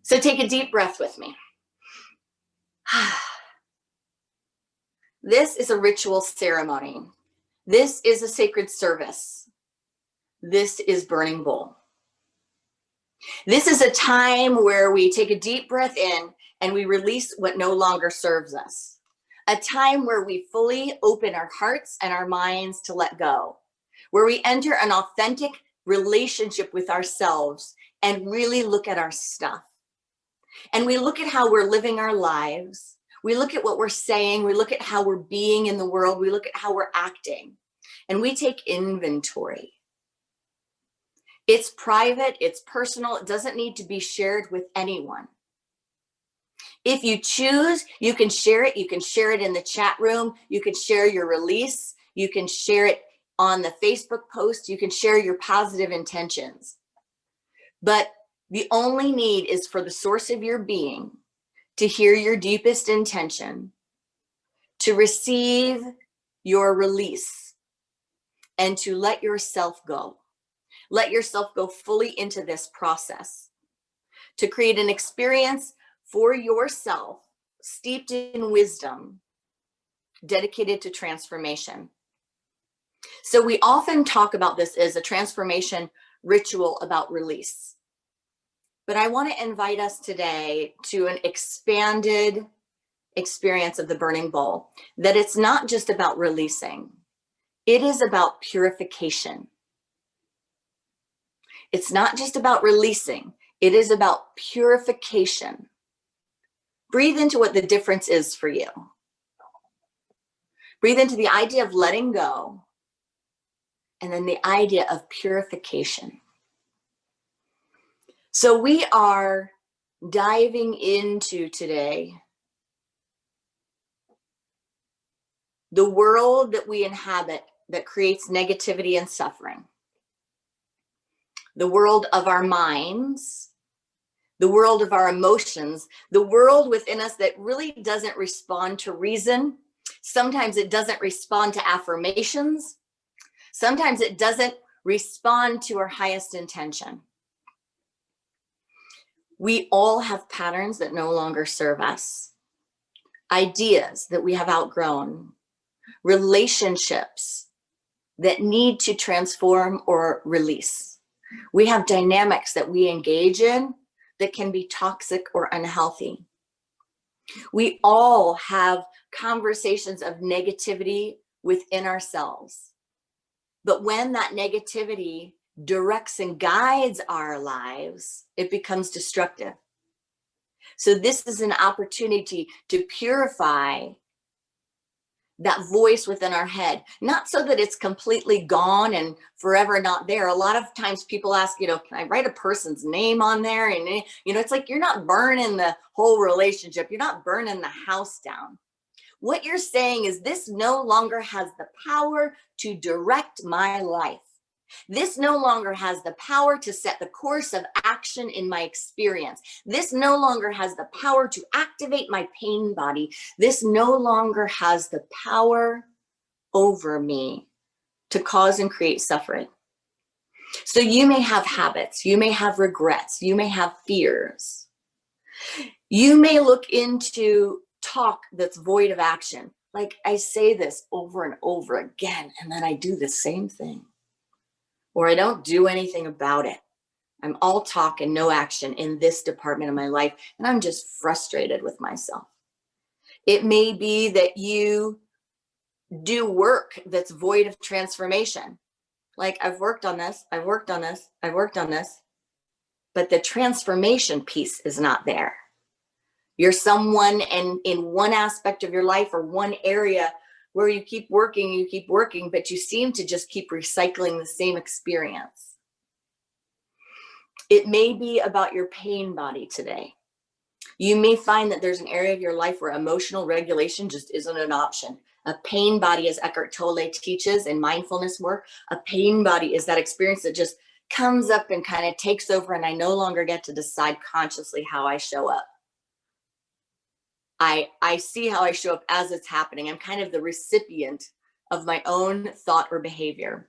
So take a deep breath with me. This is a ritual ceremony. This is a sacred service. This is burning bowl. This is a time where we take a deep breath in and we release what no longer serves us. A time where we fully open our hearts and our minds to let go, where we enter an authentic relationship with ourselves and really look at our stuff. And we look at how we're living our lives. We look at what we're saying. We look at how we're being in the world. We look at how we're acting. And we take inventory. It's private, it's personal, it doesn't need to be shared with anyone. If you choose, you can share it. You can share it in the chat room. You can share your release. You can share it on the Facebook post. You can share your positive intentions. But the only need is for the source of your being to hear your deepest intention, to receive your release, and to let yourself go. Let yourself go fully into this process to create an experience for yourself steeped in wisdom, dedicated to transformation. So we often talk about this as a transformation ritual about release. But I want to invite us today to an expanded experience of the burning bowl, that it's not just about releasing, it is about purification. It's not just about releasing, it is about purification. Breathe into what the difference is for you. Breathe into the idea of letting go, and then the idea of purification. So we are diving into today the world that we inhabit that creates negativity and suffering. The world of our minds, the world of our emotions, the world within us that really doesn't respond to reason. Sometimes it doesn't respond to affirmations. Sometimes it doesn't respond to our highest intention. We all have patterns that no longer serve us, ideas that we have outgrown, relationships that need to transform or release. We have dynamics that we engage in that can be toxic or unhealthy. We all have conversations of negativity within ourselves. But when that negativity directs and guides our lives, it becomes destructive. So this is an opportunity to purify that voice within our head, not so that it's completely gone and forever not there. A lot of times people ask, can I write a person's name on there? And, it's like, you're not burning the whole relationship. You're not burning the house down. What you're saying is, this no longer has the power to direct my life. This no longer has the power to set the course of action in my experience. This no longer has the power to activate my pain body. This no longer has the power over me to cause and create suffering. So you may have habits, you may have regrets, you may have fears. You may look into talk that's void of action. Like, I say this over and over again, and then I do the same thing. Or I don't do anything about it. I'm all talk and no action in this department of my life, and I'm just frustrated with myself. It may be that you do work that's void of transformation. Like, I've worked on this, I've worked on this, I've worked on this, but the transformation piece is not there. You're someone in one aspect of your life or one area where you keep working, but you seem to just keep recycling the same experience. It may be about your pain body today. You may find that there's an area of your life where emotional regulation just isn't an option. A pain body, as Eckhart Tolle teaches in mindfulness work, a pain body is that experience that just comes up and kind of takes over, and I no longer get to decide consciously how I show up. I see how I show up as it's happening. I'm kind of the recipient of my own thought or behavior.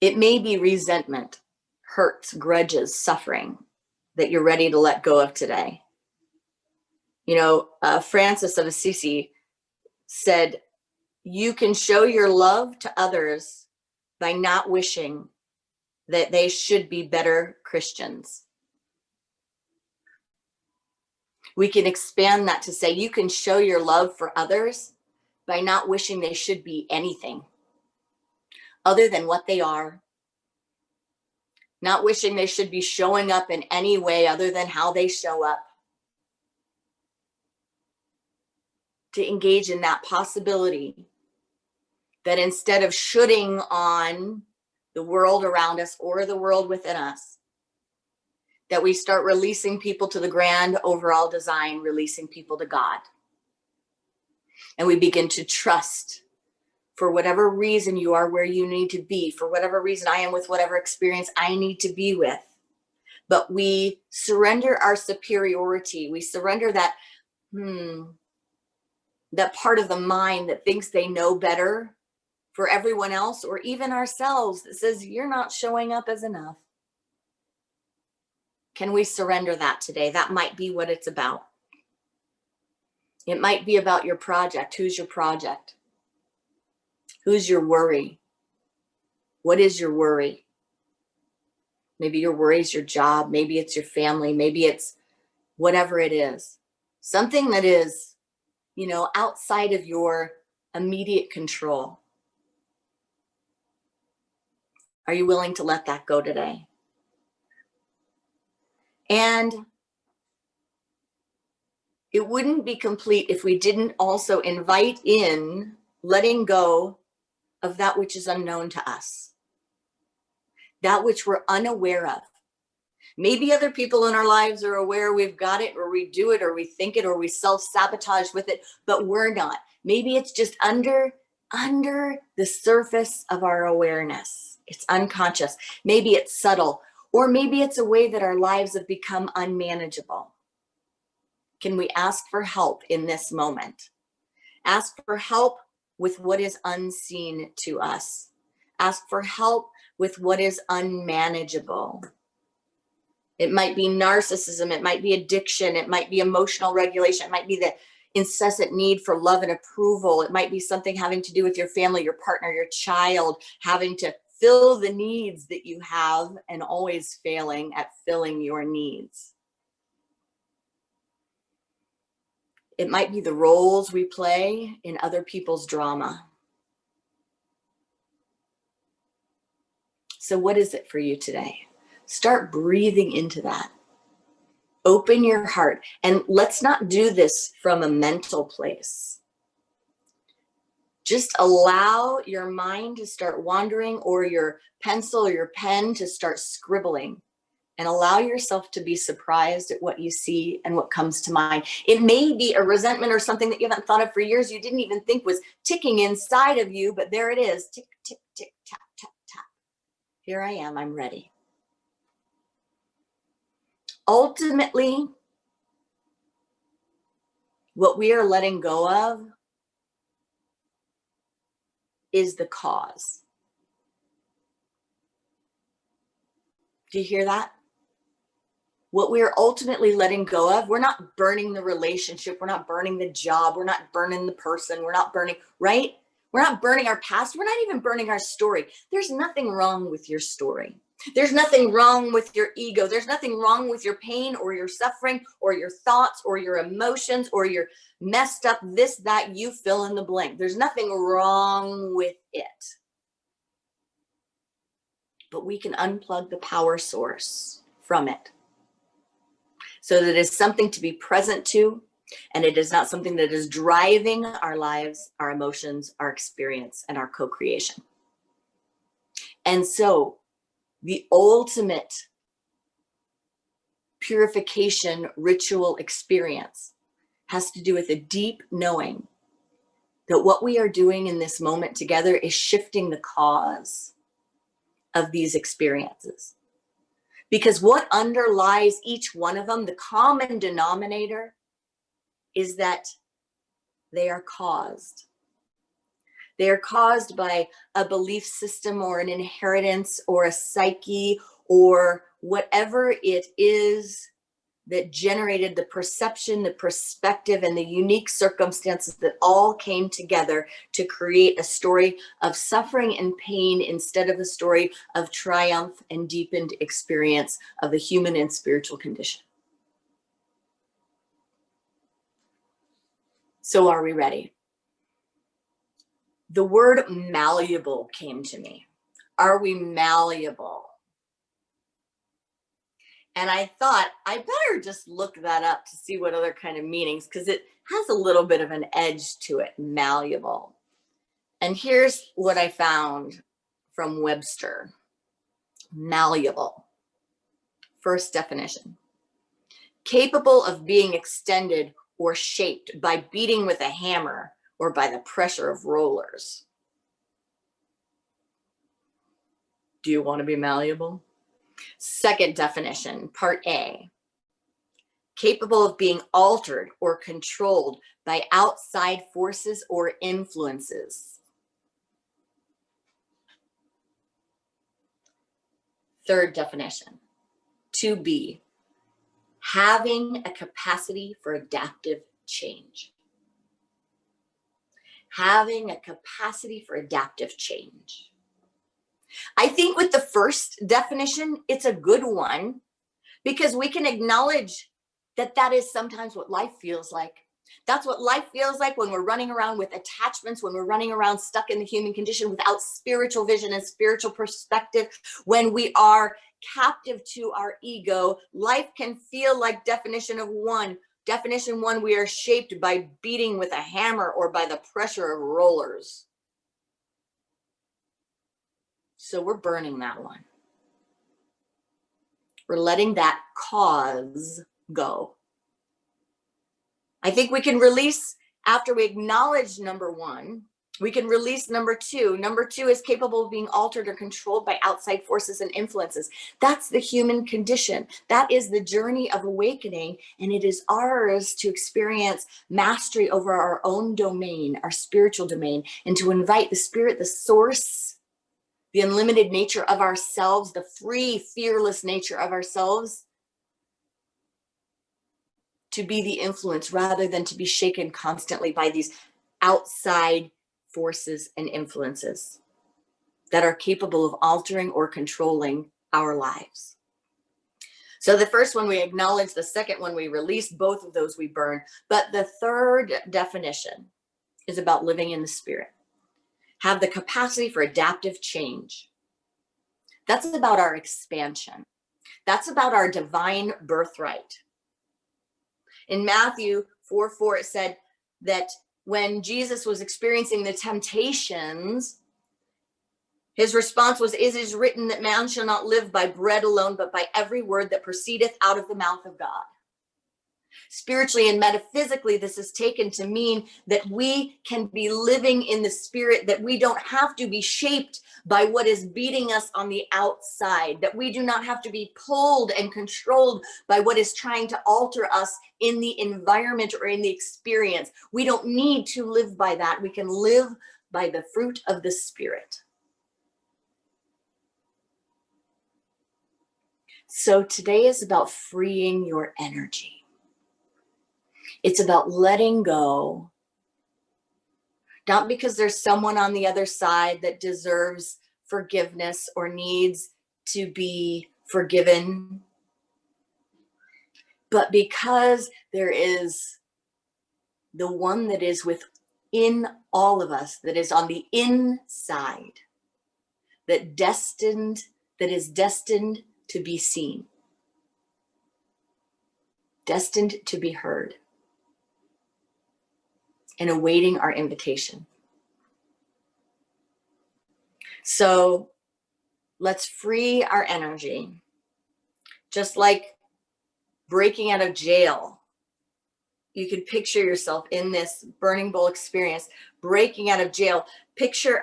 It may be resentment, hurts, grudges, suffering that you're ready to let go of today. You know, Francis of Assisi said, you can show your love to others by not wishing that they should be better Christians. We can expand that to say you can show your love for others by not wishing they should be anything other than what they are, not wishing they should be showing up in any way other than how they show up. To engage in that possibility that instead of shoulding on the world around us or the world within us, that we start releasing people to the grand overall design, releasing people to God. And we begin to trust, for whatever reason you are where you need to be, for whatever reason I am with whatever experience I need to be with. But we surrender our superiority. We surrender that, that part of the mind that thinks they know better for everyone else or even ourselves, that says you're not showing up as enough. Can we surrender that today? That might be what it's about. It might be about your project. Who's your project? Who's your worry? What is your worry? Maybe your worry is your job. Maybe it's your family. Maybe it's whatever it is. Something that is, you know, outside of your immediate control. Are you willing to let that go today? And it wouldn't be complete if we didn't also invite in letting go of that which is unknown to us, that which we're unaware of. Maybe other people in our lives are aware we've got it, or we do it, or we think it, or we self-sabotage with it, but we're not. Maybe it's just under the surface of our awareness. It's unconscious. Maybe it's subtle, or maybe it's a way that our lives have become unmanageable. Can we ask for help in this moment? Ask for help with what is unseen to us. Ask for help with what is unmanageable. It might be narcissism, it might be addiction, it might be emotional regulation, it might be the incessant need for love and approval. It might be something having to do with your family, your partner, your child, having to fill the needs that you have and always failing at filling your needs. It might be the roles we play in other people's drama. So what is it for you today? Start breathing into that. Open your heart. And let's not do this from a mental place. Just allow your mind to start wandering, or your pencil or your pen to start scribbling, and allow yourself to be surprised at what you see and what comes to mind. It may be a resentment or something that you haven't thought of for years, you didn't even think was ticking inside of you, but there it is. Tick, tick, tick, tap, tap, tap. Here I am, I'm ready. Ultimately, what we are letting go of is the cause. Do you hear that? What we are ultimately letting go of, we're not burning the relationship, we're not burning the job, we're not burning the person, we're not burning, right? We're not burning our past, we're not even burning our story. There's nothing wrong with your story. There's nothing wrong with your ego. There's nothing wrong with your pain or your suffering or your thoughts or your emotions or your messed up this, that, you fill in the blank. There's nothing wrong with it. But we can unplug the power source from it so that it's something to be present to, and it is not something that is driving our lives, our emotions, our experience, and our co-creation. And so the ultimate purification ritual experience has to do with a deep knowing that what we are doing in this moment together is shifting the cause of these experiences. Because what underlies each one of them, the common denominator, is that they are caused. They are caused by a belief system or an inheritance or a psyche or whatever it is that generated the perception, the perspective, and the unique circumstances that all came together to create a story of suffering and pain instead of a story of triumph and deepened experience of the human and spiritual condition. So are we ready? The word malleable came to me. Are we malleable? And I thought I better just look that up to see what other kind of meanings, because it has a little bit of an edge to it, malleable. And here's what I found from Webster. Malleable. First definition. Capable of being extended or shaped by beating with a hammer or by the pressure of rollers. Do you want to be malleable? Second definition, part A. Capable of being altered or controlled by outside forces or influences. Third definition, 2B. Having a capacity for adaptive change. Having a capacity for adaptive change. I think with the first definition, it's a good one because we can acknowledge that that is sometimes what life feels like. That's what life feels like when we're running around with attachments, when we're running around stuck in the human condition without spiritual vision and spiritual perspective, when we are captive to our ego. Life can feel like definition one, we are shaped by beating with a hammer or by the pressure of rollers. So we're burning that one. We're letting that cause go. I think we can release, after we acknowledge number one, we can release number two. Number two is capable of being altered or controlled by outside forces and influences. That's the human condition. That is the journey of awakening, and it is ours to experience mastery over our own domain, our spiritual domain, and to invite the spirit, the source, the unlimited nature of ourselves, the free, fearless nature of ourselves, to be the influence rather than to be shaken constantly by these outside forces and influences that are capable of altering or controlling our lives. So the first one we acknowledge, the second one we release, both of those we burn. But the third definition is about living in the spirit. Have the capacity for adaptive change. That's about our expansion. That's about our divine birthright. In Matthew 4:4, it said that when Jesus was experiencing the temptations, his response was, "It is written that man shall not live by bread alone, but by every word that proceedeth out of the mouth of God." Spiritually and metaphysically, this is taken to mean that we can be living in the spirit, that we don't have to be shaped by what is beating us on the outside, that we do not have to be pulled and controlled by what is trying to alter us in the environment or in the experience. We don't need to live by that. We can live by the fruit of the spirit. So today is about freeing your energy. It's about letting go, not because there's someone on the other side that deserves forgiveness or needs to be forgiven, but because there is the one that is within all of us, that is on the inside, that is destined to be seen, destined to be heard, and awaiting our invitation. So let's free our energy. Just like breaking out of jail. You can picture yourself in this burning bowl experience, breaking out of jail. Picture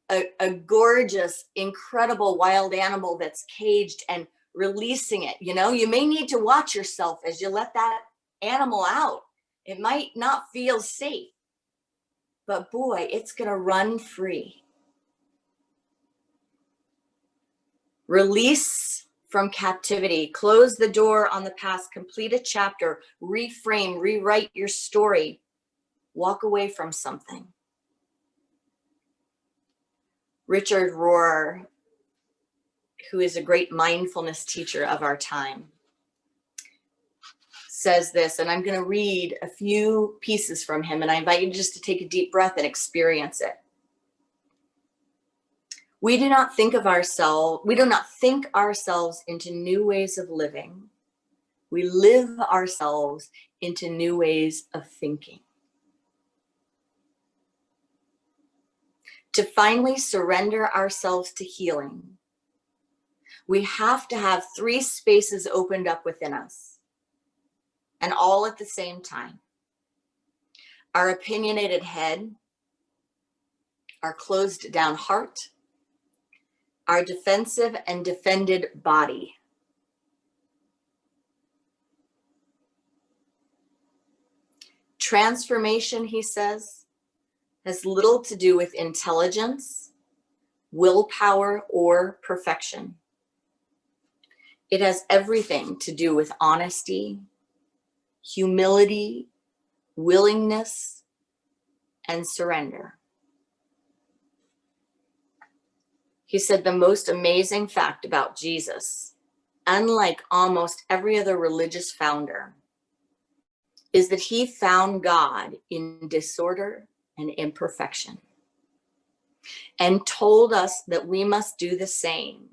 a gorgeous, incredible wild animal that's caged and releasing it. You know, you may need to watch yourself as you let that animal out. It might not feel safe, but boy, it's going to run free. Release from captivity. Close the door on the past, complete a chapter, reframe, rewrite your story, walk away from something. Richard Rohr, who is a great mindfulness teacher of our time, says this, and I'm going to read a few pieces from him, and I invite you just to take a deep breath and experience it. We do not think ourselves into new ways of living. We live ourselves into new ways of thinking. To finally surrender ourselves to healing, we have to have 3 spaces opened up within us, and all at the same time. Our opinionated head, our closed down heart, our defensive and defended body. Transformation, he says, has little to do with intelligence, willpower, or perfection. It has everything to do with honesty, humility, willingness, and surrender. He said the most amazing fact about Jesus, unlike almost every other religious founder, is that he found God in disorder and imperfection, and told us that we must do the same,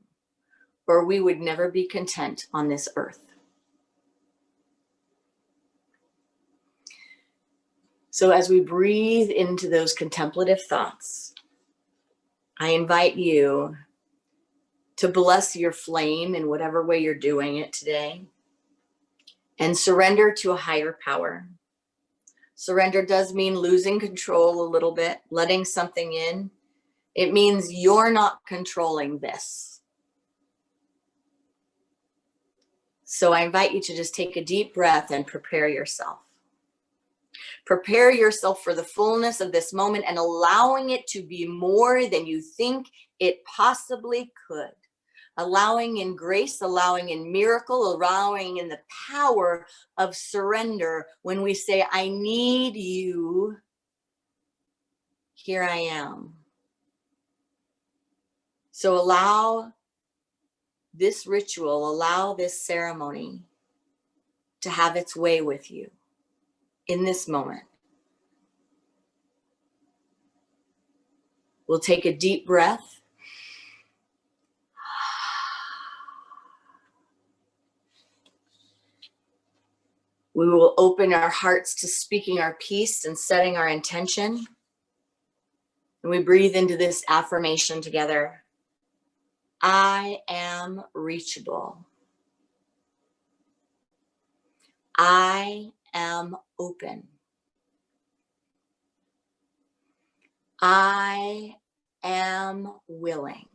or we would never be content on this earth. So as we breathe into those contemplative thoughts, I invite you to bless your flame in whatever way you're doing it today, and surrender to a higher power. Surrender does mean losing control a little bit, letting something in. It means you're not controlling this. So I invite you to just take a deep breath and prepare yourself. Prepare yourself for the fullness of this moment and allowing it to be more than you think it possibly could. Allowing in grace, allowing in miracle, allowing in the power of surrender. When we say, I need you, here I am. So allow this ritual, allow this ceremony to have its way with you in this moment. We'll take a deep breath. We will open our hearts to speaking our piece and setting our intention. And we breathe into this affirmation together. I am reachable. I am open. I am willing.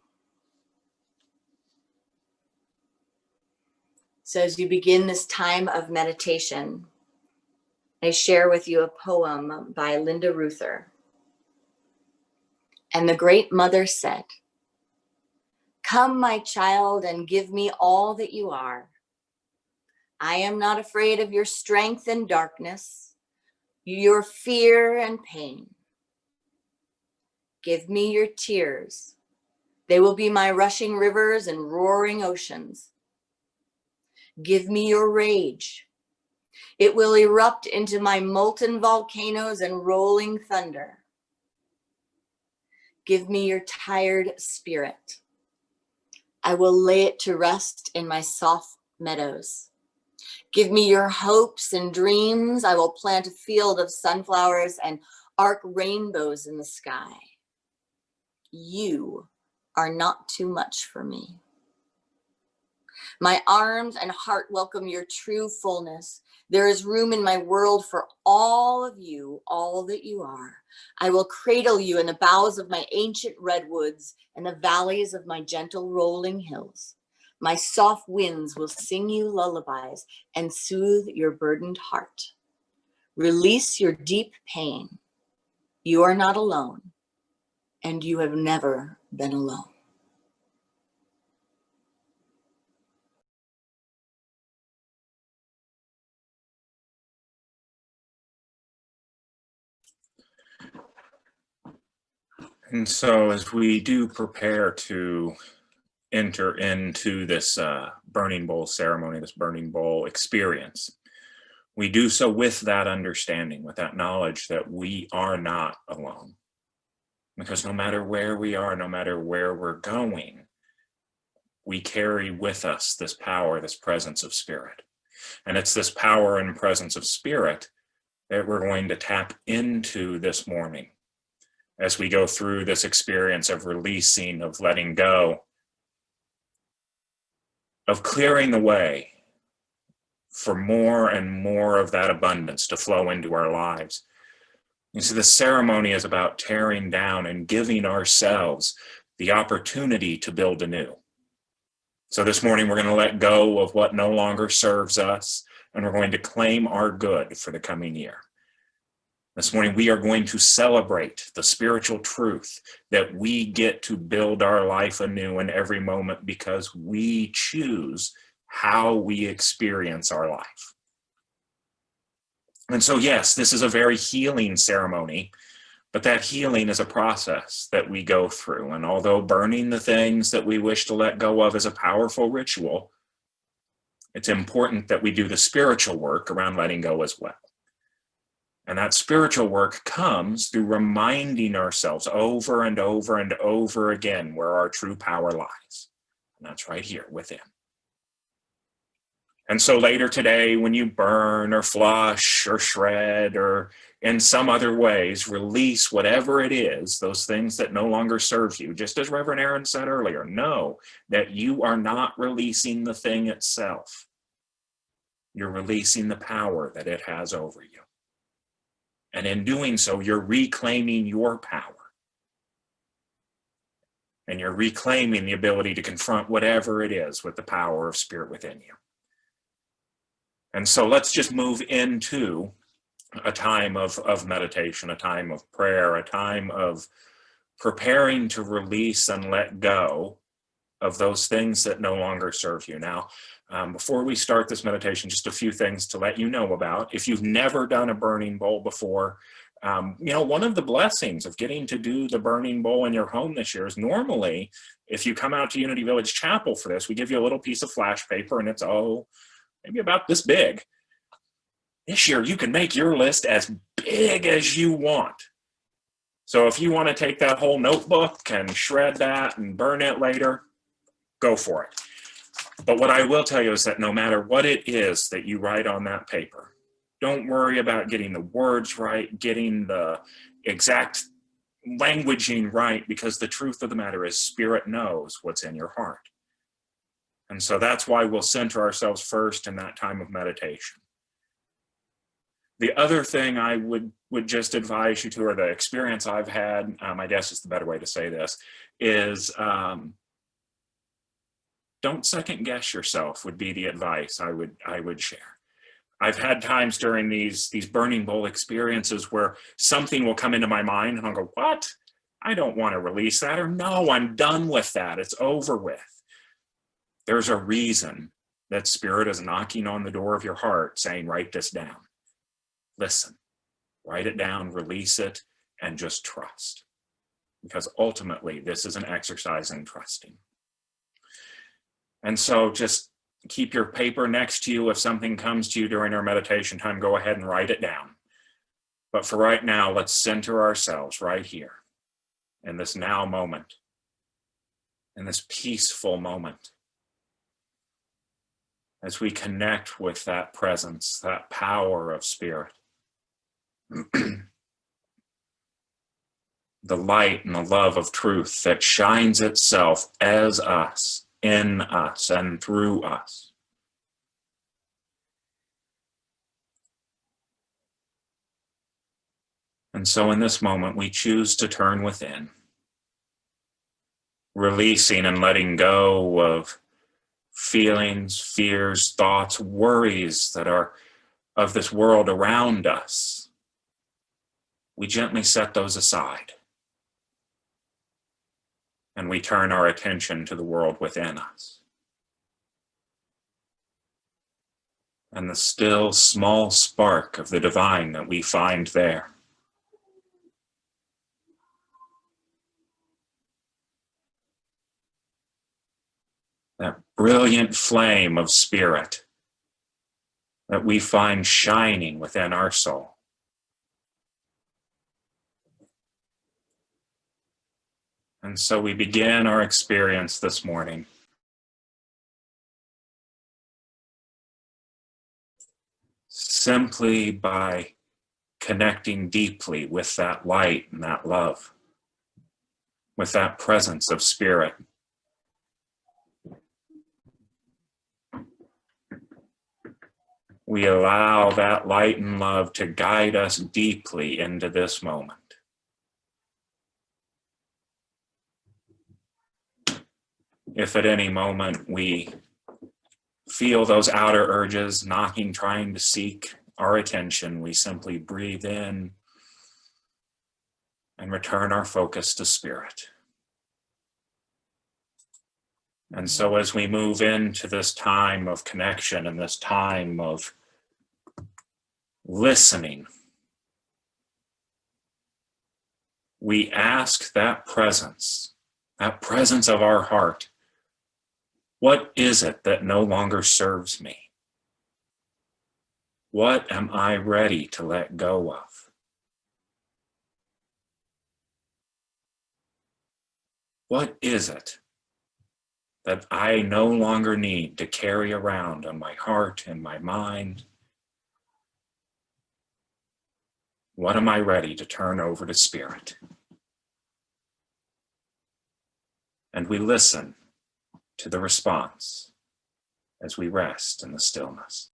So as you begin this time of meditation, I share with you a poem by Linda Ruther. And the great mother said, come, my child, and give me all that you are. I am not afraid of your strength and darkness, your fear and pain. Give me your tears. They will be my rushing rivers and roaring oceans. Give me your rage. It will erupt into my molten volcanoes and rolling thunder. Give me your tired spirit. I will lay it to rest in my soft meadows. Give me your hopes and dreams. I will plant a field of sunflowers and arc rainbows in the sky. You are not too much for me. My arms and heart welcome your true fullness. There is room in my world for all of you, all that you are. I will cradle you in the boughs of my ancient redwoods and the valleys of my gentle rolling hills. My soft winds will sing you lullabies and soothe your burdened heart. Release your deep pain. You are not alone, and you have never been alone. And so as we do prepare to enter into this burning bowl ceremony, this burning bowl experience, we do so with that understanding, with that knowledge that we are not alone. Because no matter where we are, no matter where we're going, we carry with us this power, this presence of spirit. And it's this power and presence of spirit that we're going to tap into this morning as we go through this experience of releasing, of letting go, of clearing the way for more and more of that abundance to flow into our lives. And so the ceremony is about tearing down and giving ourselves the opportunity to build anew. So this morning, we're going to let go of what no longer serves us, and we're going to claim our good for the coming year. This morning, we are going to celebrate the spiritual truth that we get to build our life anew in every moment because we choose how we experience our life. And so, yes, this is a very healing ceremony, but that healing is a process that we go through. And although burning the things that we wish to let go of is a powerful ritual, it's important that we do the spiritual work around letting go as well. And that spiritual work comes through reminding ourselves over and over and over again where our true power lies. And that's right here within. And so later today, when you burn or flush or shred or in some other ways release whatever it is, those things that no longer serve you, just as Reverend Erin said earlier, know that you are not releasing the thing itself. You're releasing the power that it has over you. And in doing so, you're reclaiming your power. And you're reclaiming the ability to confront whatever it is with the power of spirit within you. And so let's just move into a time of meditation, a time of prayer, a time of preparing to release and let go of those things that no longer serve you. Now, before we start this meditation, just a few things to let you know about. If you've never done a burning bowl before, one of the blessings of getting to do the burning bowl in your home this year is normally, if you come out to Unity Village Chapel for this, we give you a little piece of flash paper and it's, maybe about this big. This year, you can make your list as big as you want. So if you want to take that whole notebook and shred that and burn it later, go for it. But what I will tell you is that no matter what it is that you write on that paper, don't worry about getting the words right, getting the exact languaging right, because the truth of the matter is Spirit knows what's in your heart. And so that's why we'll center ourselves first in that time of meditation. The other thing I would just advise you to, or the experience I've had, I guess is the better way to say this, is don't second guess yourself would be the advice I would share. I've had times during these burning bowl experiences where something will come into my mind and I'll go, what? I don't want to release that, or no, I'm done with that. It's over with. There's a reason that Spirit is knocking on the door of your heart saying, write this down. Listen, write it down, release it, and just trust. Because ultimately, this is an exercise in trusting. And so just keep your paper next to you. If something comes to you during our meditation time, go ahead and write it down. But for right now, let's center ourselves right here in this now moment, in this peaceful moment, as we connect with that presence, that power of Spirit. The light and the love of truth that shines itself as us, in us, and through us. And so in this moment, we choose to turn within, releasing and letting go of feelings, fears, thoughts, worries that are of this world around us. We gently set those aside. And we turn our attention to the world within us. And the still small spark of the divine that we find there. that brilliant flame of spirit that we find shining within our soul. And so we begin our experience this morning simply by connecting deeply with that light and that love, with that presence of spirit. We allow that light and love to guide us deeply into this moment. If at any moment we feel those outer urges knocking, trying to seek our attention, we simply breathe in and return our focus to spirit. And so as we move into this time of connection and this time of listening, we ask that presence of our heart, what is it that no longer serves me? What am I ready to let go of? What is it that I no longer need to carry around on my heart and my mind? What am I ready to turn over to spirit? And we listen to the response as we rest in the stillness.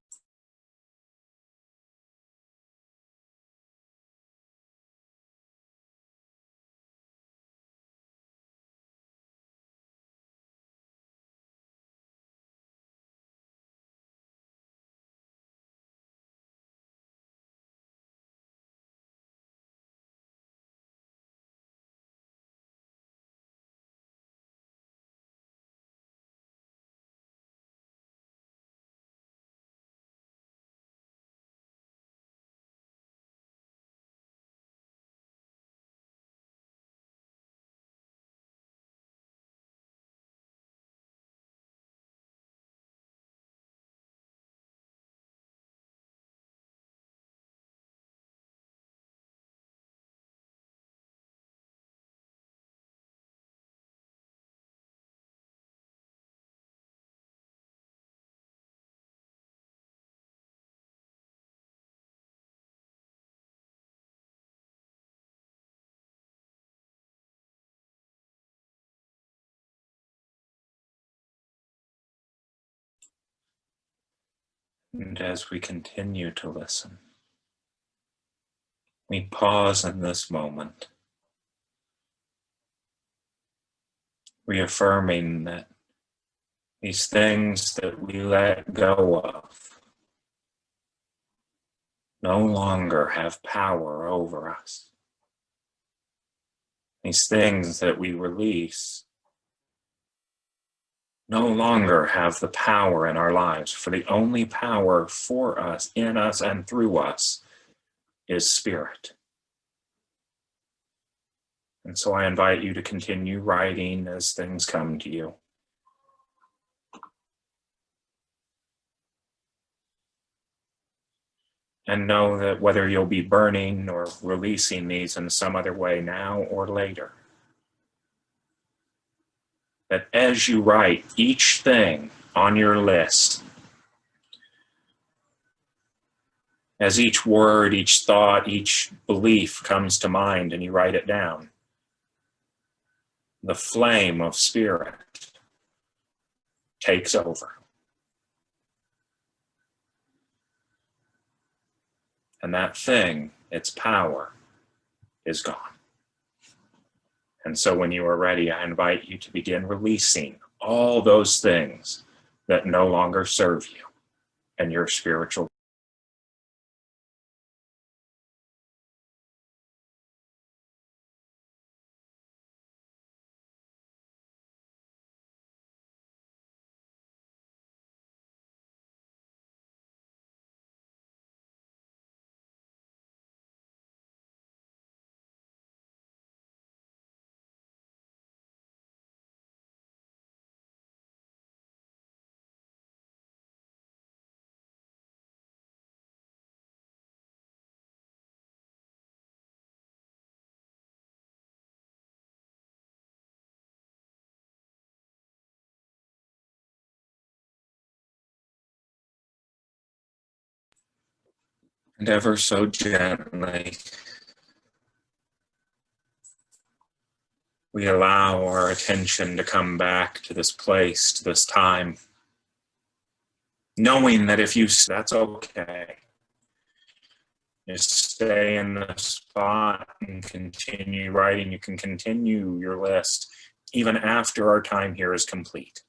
And as we continue to listen, we pause in this moment, reaffirming that these things that we let go of no longer have power over us. These things that we release no longer have the power in our lives, for the only power for us, in us, and through us is spirit. And so I invite you to continue writing as things come to you. And know that whether you'll be burning or releasing these in some other way now or later, that as you write each thing on your list, as each word, each thought, each belief comes to mind and you write it down, the flame of spirit takes over. And that thing, its power, is gone. And so when you are ready, I invite you to begin releasing all those things that no longer serve you and your spiritual And ever so gently, we allow our attention to come back to this place, to this time, knowing that if you, that's okay. You stay in the spot and continue writing. You can continue your list even after our time here is complete.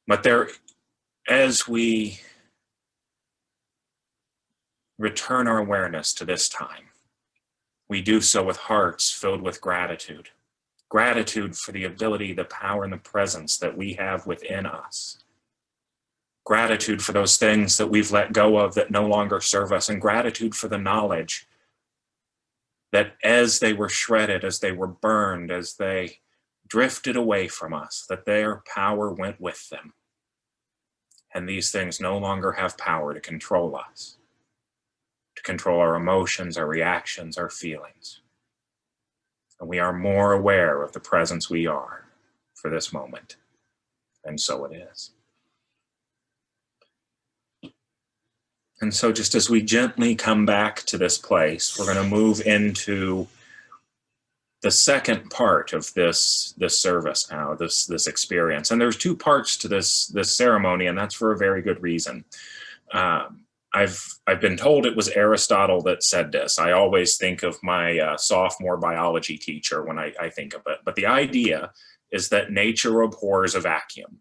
But there, as we return our awareness to this time, we do so with hearts filled with gratitude. Gratitude for the ability, the power, and the presence that we have within us. Gratitude for those things that we've let go of that no longer serve us, and gratitude for the knowledge that as they were shredded, as they were burned, as they drifted away from us, that their power went with them. And these things no longer have power to control us, to control our emotions, our reactions, our feelings. And we are more aware of the presence we are for this moment. And so it is. And so just as we gently come back to this place, we're going to move into the second part of this service now, this experience. And there's two parts to this ceremony, and that's for a very good reason. I've been told it was Aristotle that said this. I always think of my sophomore biology teacher when I think of it. But the idea is that nature abhors a vacuum.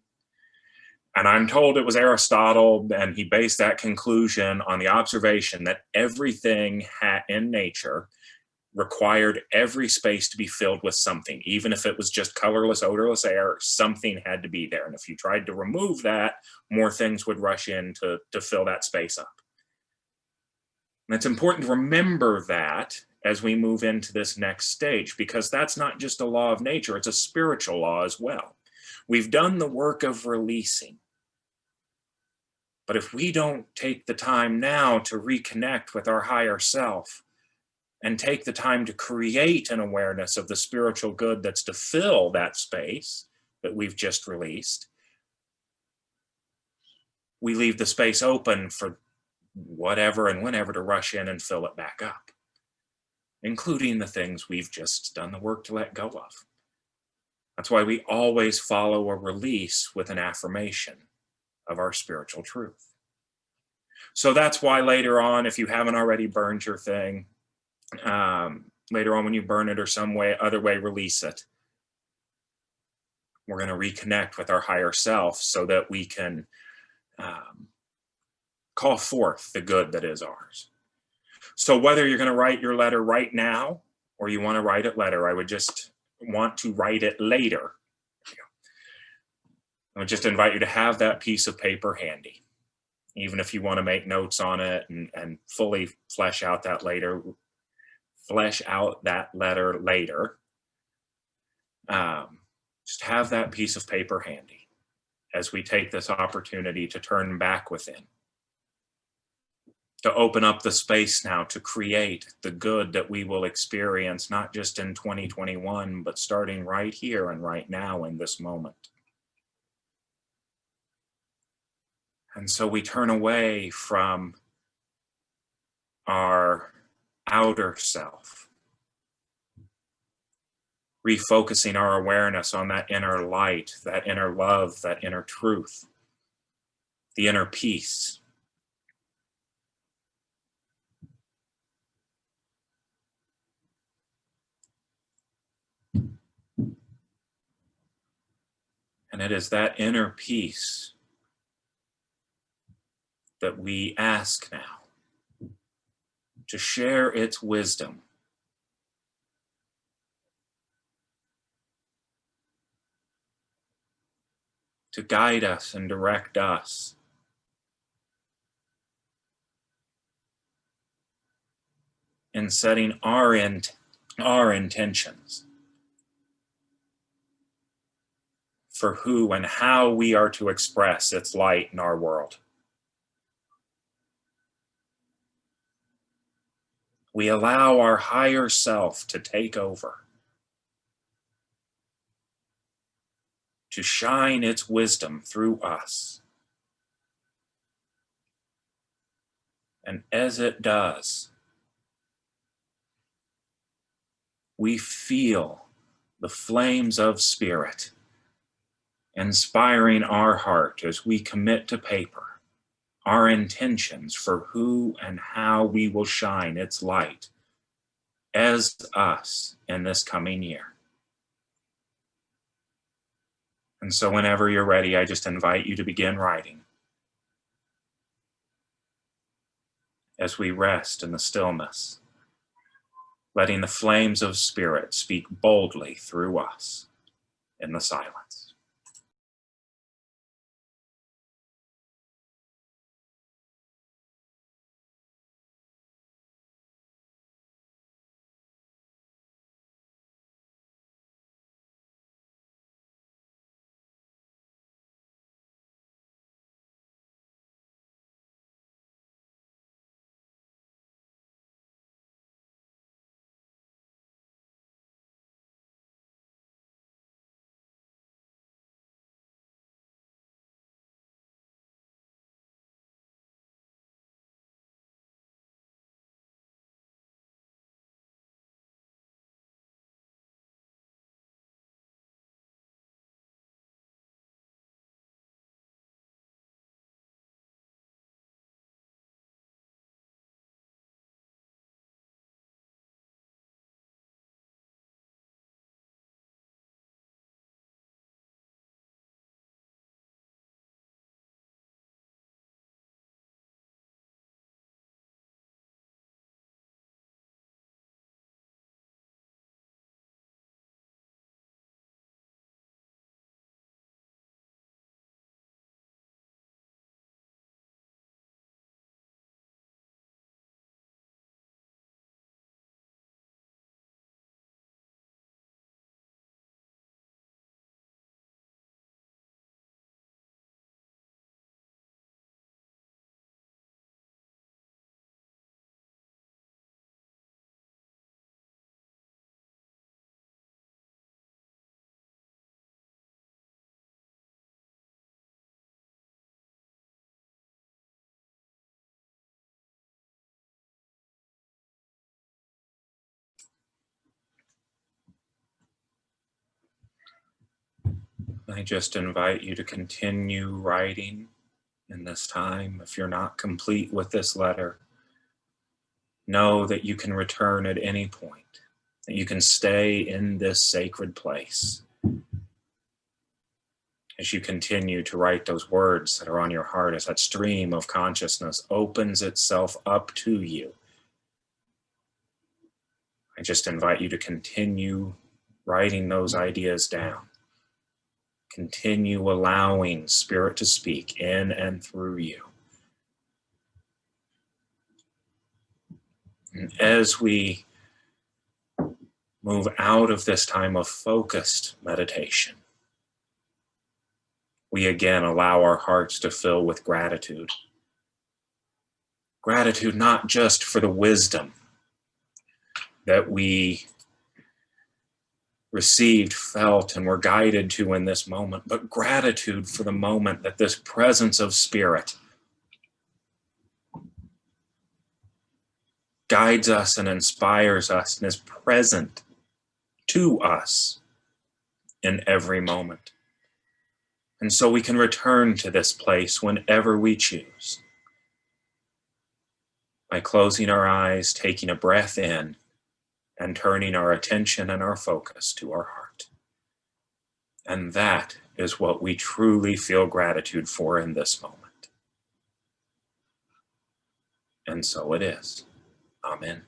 And I'm told it was Aristotle, and he based that conclusion on the observation that everything in nature required every space to be filled with something. Even if it was just colorless, odorless air, something had to be there. And if you tried to remove that, more things would rush in to fill that space up. And it's important to remember that as we move into this next stage, because that's not just a law of nature, it's a spiritual law as well. We've done the work of releasing. But if we don't take the time now to reconnect with our higher self and take the time to create an awareness of the spiritual good that's to fill that space that we've just released, we leave the space open for whatever and whenever to rush in and fill it back up, including the things we've just done the work to let go of. That's why we always follow a release with an affirmation of our spiritual truth. So that's why later on, if you haven't already burned your thing, later on when you burn it or some way, other way, release it. We're going to reconnect with our higher self so that we can call forth the good that is ours. So whether you're going to write your letter right now or you want to write it later, I would just want to write it later. I would just invite you to have that piece of paper handy, even if you want to make notes on it and fully flesh out that letter later. Just have that piece of paper handy as we take this opportunity to turn back within, to open up the space now to create the good that we will experience, not just in 2021, but starting right here and right now in this moment. And so we turn away from our outer self, refocusing our awareness on that inner light, that inner love, that inner truth, the inner peace. And it is that inner peace that we ask now to share its wisdom to guide us and direct us in setting our intentions for who and how we are to express its light in our world. We allow our higher self to take over, to shine its wisdom through us. And as it does, we feel the flames of spirit inspiring our heart as we commit to paper our intentions for who and how we will shine its light as us in this coming year. And so whenever you're ready, I just invite you to begin writing as we rest in the stillness, letting the flames of spirit speak boldly through us in the silence. I just invite you to continue writing in this time. If you're not complete with this letter, know that you can return at any point, that you can stay in this sacred place as you continue to write those words that are on your heart, as that stream of consciousness opens itself up to you. I just invite you to continue writing those ideas down. Continue allowing spirit to speak in and through you. And as we move out of this time of focused meditation, we again allow our hearts to fill with gratitude. Gratitude not just for the wisdom that we received, felt, and were guided to in this moment, but gratitude for the moment that this presence of spirit guides us and inspires us and is present to us in every moment. And so we can return to this place whenever we choose, by closing our eyes, taking a breath in, and turning our attention and our focus to our heart. And that is what we truly feel gratitude for in this moment. And so it is. Amen.